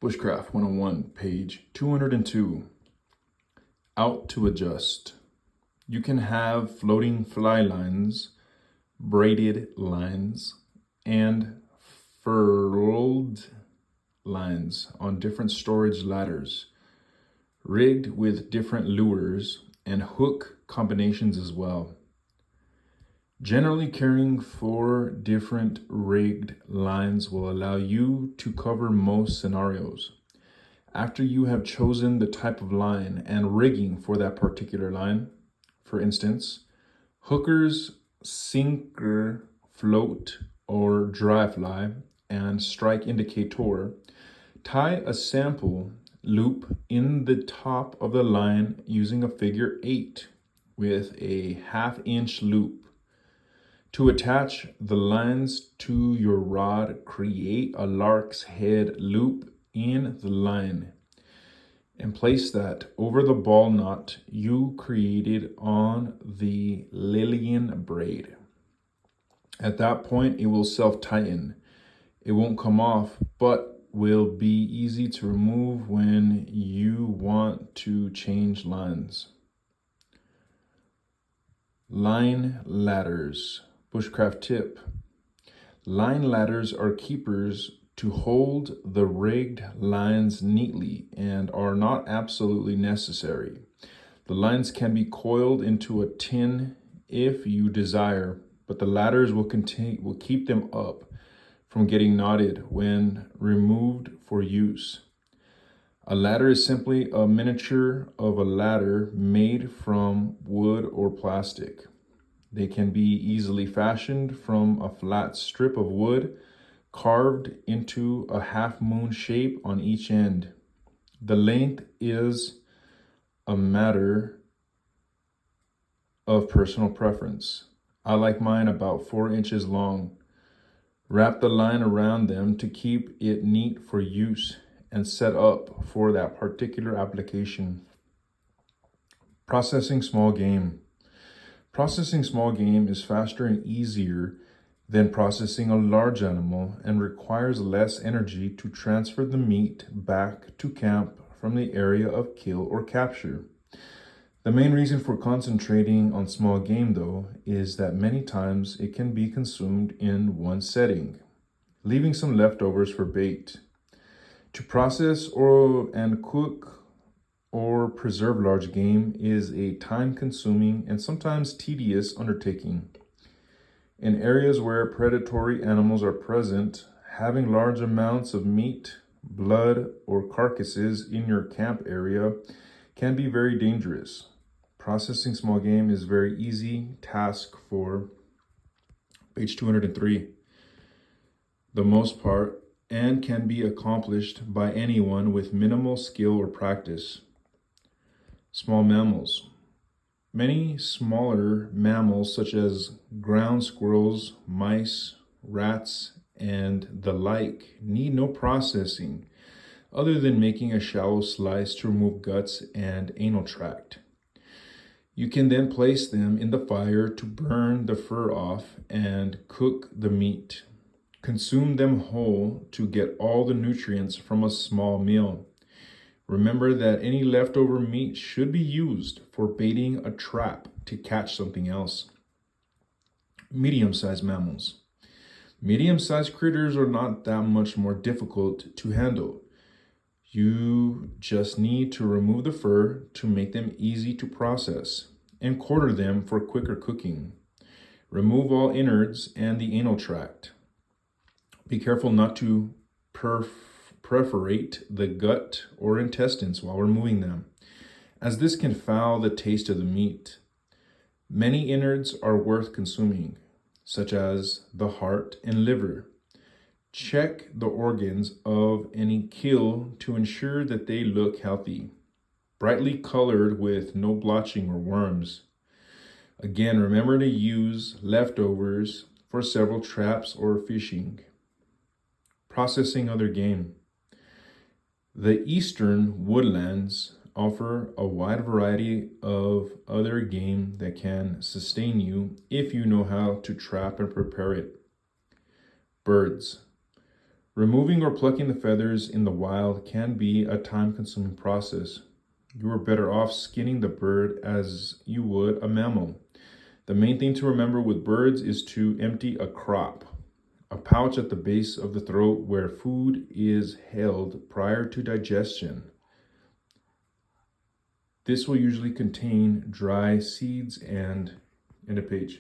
Bushcraft 101, page 202. Out to adjust. You can have floating fly lines, braided lines, and furled lines on different storage ladders, rigged with different lures and hook combinations as well. Generally, carrying 4 different rigged lines will allow you to cover most scenarios. After you have chosen the type of line and rigging for that particular line, for instance, hookers, sinker, float, or dry fly, and strike indicator, tie a sample loop in the top of the line using a figure 8 with a 1/2 inch loop. To attach the lines to your rod, create a lark's head loop in the line and place that over the ball knot you created on the Lillian braid. At that point, it will self-tighten. It won't come off, but will be easy to remove when you want to change lines. Line ladders. Bushcraft tip. Line ladders are keepers to hold the rigged lines neatly and are not absolutely necessary. The lines can be coiled into a tin if you desire, but the ladders will keep them up from getting knotted when removed for use. A ladder is simply a miniature of a ladder made from wood or plastic. They can be easily fashioned from a flat strip of wood carved into a half-moon shape on each end. The length is a matter of personal preference. I like mine about 4 inches long. Wrap the line around them to keep it neat for use and set up for that particular application. Processing small game. Processing small game is faster and easier than processing a large animal and requires less energy to transfer the meat back to camp from the area of kill or capture. The main reason for concentrating on small game, though, is that many times it can be consumed in one setting, leaving some leftovers for bait. To process and cook or preserve large game is a time-consuming and sometimes tedious undertaking. In areas where predatory animals are present, having large amounts of meat, blood, or carcasses in your camp area can be very dangerous. Processing small game is a very easy task for page 203, the most part, and can be accomplished by anyone with minimal skill or practice. Small mammals. Many smaller mammals such as ground squirrels, mice, rats, and the like need no processing other than making a shallow slice to remove guts and anal tract. You can then place them in the fire to burn the fur off and cook the meat. Consume them whole to get all the nutrients from a small meal. Remember that any leftover meat should be used for baiting a trap to catch something else. Medium-sized mammals. Medium-sized critters are not that much more difficult to handle. You just need to remove the fur to make them easy to process and quarter them for quicker cooking. Remove all innards and the anal tract. Be careful not to perforate the gut or intestines while removing them, as this can foul the taste of the meat. Many innards are worth consuming, such as the heart and liver. Check the organs of any kill to ensure that they look healthy, brightly colored with no blotching or worms. Again, remember to use leftovers for several traps or fishing. Processing other game. The eastern woodlands offer a wide variety of other game that can sustain you if you know how to trap and prepare it. Birds. Removing or plucking the feathers in the wild can be a time-consuming process. You are better off skinning the bird as you would a mammal. The main thing to remember with birds is to empty a crop, a pouch at the base of the throat where food is held prior to digestion. This will usually contain dry seeds and end of page.